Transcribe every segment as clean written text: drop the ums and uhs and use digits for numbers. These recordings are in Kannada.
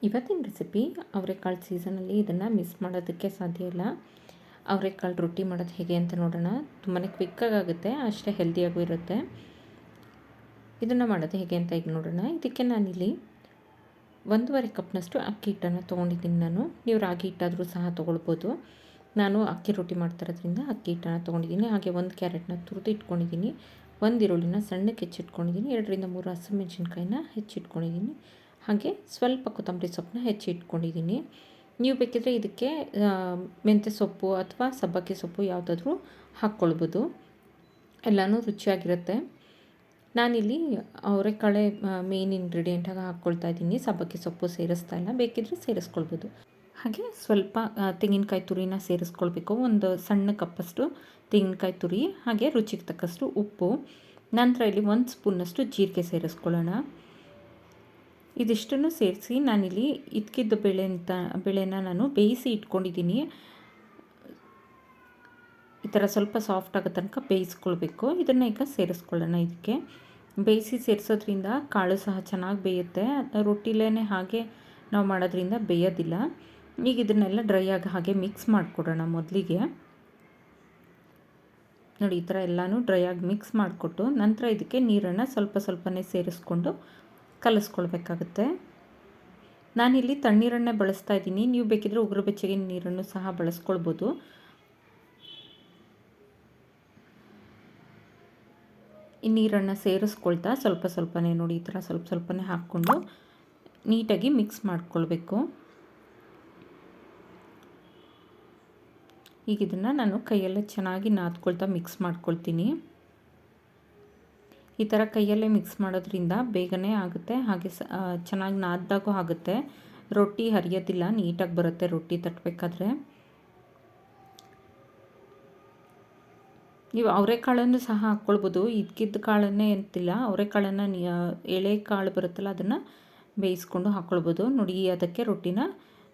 ಇವತ್ತಿನ ರೆಸಿಪಿ ಅವರೆಕಾಳು ಸೀಸನಲ್ಲಿ ಇದನ್ನು ಮಿಸ್ ಮಾಡೋದಕ್ಕೆ ಸಾಧ್ಯ ಇಲ್ಲ. ಅವರೆಕಾಳು ರೊಟ್ಟಿ ಮಾಡೋದು ಹೇಗೆ ಅಂತ ನೋಡೋಣ. ತುಂಬಾ ಕ್ವಿಕ್ಕಾಗುತ್ತೆ, ಅಷ್ಟೇ ಹೆಲ್ದಿಯಾಗೂ ಇರುತ್ತೆ. ಇದನ್ನು ಮಾಡೋದು ಹೇಗೆ ಅಂತ ಈಗ ನೋಡೋಣ. ಇದಕ್ಕೆ ನಾನಿಲ್ಲಿ 1.5 ಕಪ್ನಷ್ಟು ಅಕ್ಕಿ ಹಿಟ್ಟನ್ನು ತೊಗೊಂಡಿದ್ದೀನಿ. ನೀವು ರಾಗಿ ಹಿಟ್ಟಾದರೂ ಸಹ ತೊಗೊಳ್ಬೋದು. ನಾನು ಅಕ್ಕಿ ರೊಟ್ಟಿ ಮಾಡ್ತಿರೋದ್ರಿಂದ ಅಕ್ಕಿ ಹಿಟ್ಟನ್ನು ತೊಗೊಂಡಿದ್ದೀನಿ. ಹಾಗೆ 1 ಕ್ಯಾರೆಟ್ನ ತುರಿದು ಇಟ್ಕೊಂಡಿದ್ದೀನಿ, 1 ಈರುಳ್ಳಿನ ಸಣ್ಣಕ್ಕೆ ಹೆಚ್ಚಿಟ್ಕೊಂಡಿದ್ದೀನಿ, 2 ರಿಂದ 3 ಹಸಿಮೆಣಸಿನ್ಕಾಯಿನ ಹೆಚ್ಚಿಟ್ಕೊಂಡಿದ್ದೀನಿ, ಹಾಗೆ ಸ್ವಲ್ಪ ಕೊತ್ತಂಬರಿ ಸೊಪ್ಪನ್ನ ಹೆಚ್ಚಿಟ್ಕೊಂಡಿದ್ದೀನಿ. ನೀವು ಬೇಕಿದ್ರೆ ಇದಕ್ಕೆ ಮೆಂತ್ಯ ಸೊಪ್ಪು ಅಥವಾ ಸಬ್ಬಕ್ಕಿ ಸೊಪ್ಪು ಯಾವುದಾದ್ರೂ ಹಾಕ್ಕೊಳ್ಬೋದು, ಎಲ್ಲನೂ ರುಚಿಯಾಗಿರುತ್ತೆ. ನಾನಿಲ್ಲಿ ಅವರೆಕಾಳೆ ಮೇನ್ ಇಂಗ್ರೀಡಿಯೆಂಟಾಗಿ ಹಾಕ್ಕೊಳ್ತಾ ಇದ್ದೀನಿ, ಸಬ್ಬಕ್ಕಿ ಸೊಪ್ಪು ಸೇರಿಸ್ತಾ ಇಲ್ಲ, ಬೇಕಿದ್ರೆ ಸೇರಿಸ್ಕೊಳ್ಬೋದು. ಹಾಗೆ ಸ್ವಲ್ಪ ತೆಂಗಿನಕಾಯಿ ತುರಿನ ಸೇರಿಸ್ಕೊಳ್ಬೇಕು, ಒಂದು ಸಣ್ಣ ಕಪ್ಪಷ್ಟು ತೆಂಗಿನಕಾಯಿ ತುರಿ, ಹಾಗೆ ರುಚಿಗೆ ತಕ್ಕಷ್ಟು ಉಪ್ಪು. ನಂತರ ಇಲ್ಲಿ 1 ಸ್ಪೂನ್ನಷ್ಟು ಜೀರಿಗೆ ಸೇರಿಸ್ಕೊಳ್ಳೋಣ. ಇದಿಷ್ಟನ್ನು ಸೇರಿಸಿ ನಾನಿಲ್ಲಿ ಇದ್ಕಿದ್ದ ಬೇಳೆನ ನಾನು ಬೇಯಿಸಿ ಇಟ್ಕೊಂಡಿದ್ದೀನಿ. ಈ ಥರ ಸ್ವಲ್ಪ ಸಾಫ್ಟ್ ಆಗೋ ತನಕ ಬೇಯಿಸ್ಕೊಳ್ಬೇಕು. ಇದನ್ನು ಈಗ ಸೇರಿಸ್ಕೊಳ್ಳೋಣ. ಇದಕ್ಕೆ ಬೇಯಿಸಿ ಸೇರಿಸೋದ್ರಿಂದ ಕಾಳು ಸಹ ಚೆನ್ನಾಗಿ ಬೇಯುತ್ತೆ. ರೊಟ್ಟಿಲೇ ಹಾಗೆ ನಾವು ಮಾಡೋದ್ರಿಂದ ಬೇಯೋದಿಲ್ಲ. ಈಗ ಇದನ್ನೆಲ್ಲ ಡ್ರೈ ಆಗಿ ಹಾಗೆ ಮಿಕ್ಸ್ ಮಾಡಿಕೊಡೋಣ. ಮೊದಲಿಗೆ ನೋಡಿ, ಈ ಥರ ಎಲ್ಲನೂ ಡ್ರೈ ಆಗಿ ಮಿಕ್ಸ್ ಮಾಡಿಕೊಟ್ಟು ನಂತರ ಇದಕ್ಕೆ ನೀರನ್ನು ಸ್ವಲ್ಪನೇ ಸೇರಿಸ್ಕೊಂಡು ಕಲಿಸ್ಕೊಳ್ಬೇಕಾಗುತ್ತೆ. ನಾನಿಲ್ಲಿ ತಣ್ಣೀರನ್ನೇ ಬಳಸ್ತಾ ಇದ್ದೀನಿ, ನೀವು ಬೇಕಿದ್ರೆ ಉಗುರು ಬೆಚ್ಚಗಿನ ನೀರನ್ನು ಸಹ ಬಳಸ್ಕೊಳ್ಬೋದು. ಈ ನೀರನ್ನು ಸೇರಿಸ್ಕೊಳ್ತಾ ಸ್ವಲ್ಪನೇ ನೋಡಿ, ಈ ಥರ ಸ್ವಲ್ಪನೇ ಹಾಕ್ಕೊಂಡು ನೀಟಾಗಿ ಮಿಕ್ಸ್ ಮಾಡಿಕೊಳ್ಬೇಕು. ಈಗ ಇದನ್ನು ನಾನು ಕೈಯಲ್ಲೇ ಚೆನ್ನಾಗಿ ನಾದ್ಕೊಳ್ತಾ ಮಿಕ್ಸ್ ಮಾಡ್ಕೊಳ್ತೀನಿ. ಈ ಥರ ಕೈಯಲ್ಲೇ ಮಿಕ್ಸ್ ಮಾಡೋದ್ರಿಂದ ಬೇಗನೆ ಆಗುತ್ತೆ, ಹಾಗೆ ಚೆನ್ನಾಗಿ ನಾದ್ದಾಗೂ ಆಗುತ್ತೆ. ರೊಟ್ಟಿ ಹರಿಯೋದಿಲ್ಲ, ನೀಟಾಗಿ ಬರುತ್ತೆ ರೊಟ್ಟಿ ತಟ್ಟಬೇಕಾದ್ರೆ. ನೀವು ಅವರೆಕಾಳನ್ನು ಸಹ ಹಾಕ್ಕೊಳ್ಬೋದು, ಇದ್ಕಿದ್ದ ಕಾಳನ್ನೇ ಅಂತಿಲ್ಲ, ಅವರೆಕಾಳನ್ನು ಎಳೆ ಕಾಳು ಬರುತ್ತಲ್ಲ ಅದನ್ನು ಬೇಯಿಸ್ಕೊಂಡು ಹಾಕ್ಕೊಳ್ಬೋದು. ನೋಡಿ, ಅದಕ್ಕೆ ರೊಟ್ಟಿನ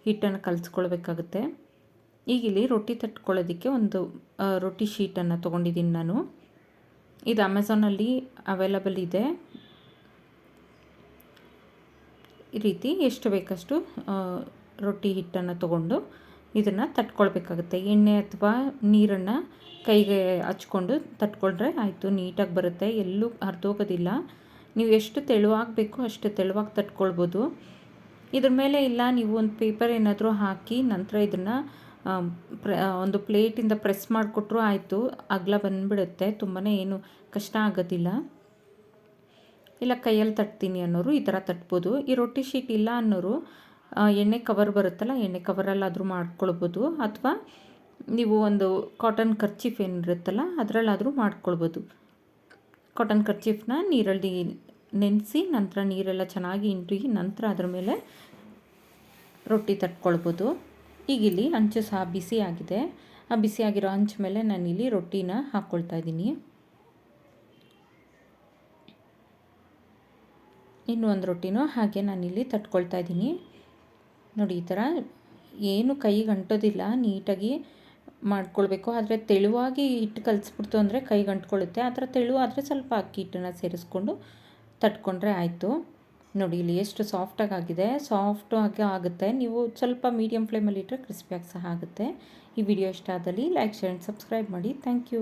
ಹಿಟ್ಟನ್ನು ಕಲಿಸ್ಕೊಳ್ಬೇಕಾಗುತ್ತೆ. ಈಗ ಇಲ್ಲಿ ರೊಟ್ಟಿ ತಟ್ಕೊಳ್ಳೋದಕ್ಕೆ ಒಂದು ರೊಟ್ಟಿ ಶೀಟನ್ನು ತೊಗೊಂಡಿದ್ದೀನಿ ನಾನು. ಇದು ಅಮೆಝಾನಲ್ಲಿ ಅವೈಲಬಲ್ ಇದೆ. ಈ ರೀತಿ ಎಷ್ಟು ಬೇಕಷ್ಟು ರೊಟ್ಟಿ ಹಿಟ್ಟನ್ನು ತೊಗೊಂಡು ಇದನ್ನು ತಟ್ಕೊಳ್ಬೇಕಾಗುತ್ತೆ. ಎಣ್ಣೆ ಅಥವಾ ನೀರನ್ನು ಕೈಗೆ ಹಚ್ಕೊಂಡು ತಟ್ಕೊಂಡ್ರೆ ಆಯಿತು, ನೀಟಾಗಿ ಬರುತ್ತೆ, ಎಲ್ಲೂ ಹರಿದೋಗೋದಿಲ್ಲ. ನೀವು ಎಷ್ಟು ತೆಳುವಾಗಬೇಕು ಅಷ್ಟು ತೆಳುವಾಗಿ ತಟ್ಕೊಳ್ಬೋದು. ಇದ್ರ ಮೇಲೆ ಇಲ್ಲ ನೀವು ಒಂದು ಪೇಪರ್ ಏನಾದರೂ ಹಾಕಿ ನಂತರ ಇದನ್ನು ಒಂದು ಪ್ಲೇಟಿಂದ ಪ್ರೆಸ್ ಮಾಡಿಕೊಟ್ರೂ ಆಯಿತು, ಅಗಲ ಬಂದುಬಿಡುತ್ತೆ, ತುಂಬಾ ಏನು ಕಷ್ಟ ಆಗೋದಿಲ್ಲ. ಇಲ್ಲ ಕೈಯಲ್ಲಿ ತಟ್ತೀನಿ ಅನ್ನೋರು ಈ ಥರ ತಟ್ಬೋದು. ಈ ರೊಟ್ಟಿ ಶೀಟ್ ಇಲ್ಲ ಅನ್ನೋರು ಎಣ್ಣೆ ಕವರ್ ಬರುತ್ತಲ್ಲ, ಎಣ್ಣೆ ಕವರಲ್ಲಾದರೂ ಮಾಡ್ಕೊಳ್ಬೋದು, ಅಥವಾ ನೀವು ಒಂದು ಕಾಟನ್ ಕರ್ಚೀಫ್ ಏನಿರುತ್ತಲ್ಲ ಅದರಲ್ಲಾದರೂ ಮಾಡ್ಕೊಳ್ಬೋದು. ಕಾಟನ್ ಕರ್ಚೀಫ್ನ ನೀರಲ್ಲಿ ನೆನೆಸಿ ನಂತರ ನೀರೆಲ್ಲ ಚೆನ್ನಾಗಿ ಇಂಟಿ ನಂತರ ಅದರ ಮೇಲೆ ರೊಟ್ಟಿ ತಟ್ಕೊಳ್ಬೋದು. ಈಗ ಇಲ್ಲಿ ಹಂಚು ಸಹ ಬಿಸಿ ಆಗಿದೆ. ಆ ಬಿಸಿಯಾಗಿರೋ ಹಂಚು ಮೇಲೆ ನಾನಿಲ್ಲಿ ರೊಟ್ಟಿನ ಹಾಕ್ಕೊಳ್ತಾ ಇದ್ದೀನಿ. ಇನ್ನೂ ಒಂದು ರೊಟ್ಟಿನೂ ಹಾಗೆ ನಾನಿಲ್ಲಿ ತಟ್ಕೊಳ್ತಾ ಇದ್ದೀನಿ. ನೋಡಿ, ಈ ಥರ ಏನು ಕೈಗೆ ಅಂಟೋದಿಲ್ಲ, ನೀಟಾಗಿ ಮಾಡ್ಕೊಳ್ಬೇಕು. ಆದರೆ ತೆಳುವಾಗಿ ಹಿಟ್ಟು ಕಲಿಸ್ಬಿಡ್ತು ಅಂದರೆ ಕೈಗೆ ಅಂಟ್ಕೊಳ್ಳುತ್ತೆ. ಆ ಥರ ತೆಳು ಆದರೆ ಸ್ವಲ್ಪ ಅಕ್ಕಿ ಹಿಟ್ಟನ್ನು ಸೇರಿಸ್ಕೊಂಡು ತಟ್ಕೊಂಡ್ರೆ ಆಯಿತು. ನೋಡಿ, ಇಲ್ಲಿ ಎಷ್ಟು ಸಾಫ್ಟಾಗಿ ಆಗಿದೆ, ಸಾಫ್ಟಾಗಿ ಆಗುತ್ತೆ. ನೀವು ಸ್ವಲ್ಪ ಮೀಡಿಯಮ್ ಫ್ಲೇಮಲ್ಲಿ ಇಟ್ಟರೆ ಕ್ರಿಸ್ಪಿಯಾಗಿ ಸಹ ಆಗುತ್ತೆ. ಈ ವಿಡಿಯೋ ಇಷ್ಟ ಆದಲ್ಲಿ ಲೈಕ್, ಶೇರ್ ಆ್ಯಂಡ್ ಸಬ್ಸ್ಕ್ರೈಬ್ ಮಾಡಿ. Thank you.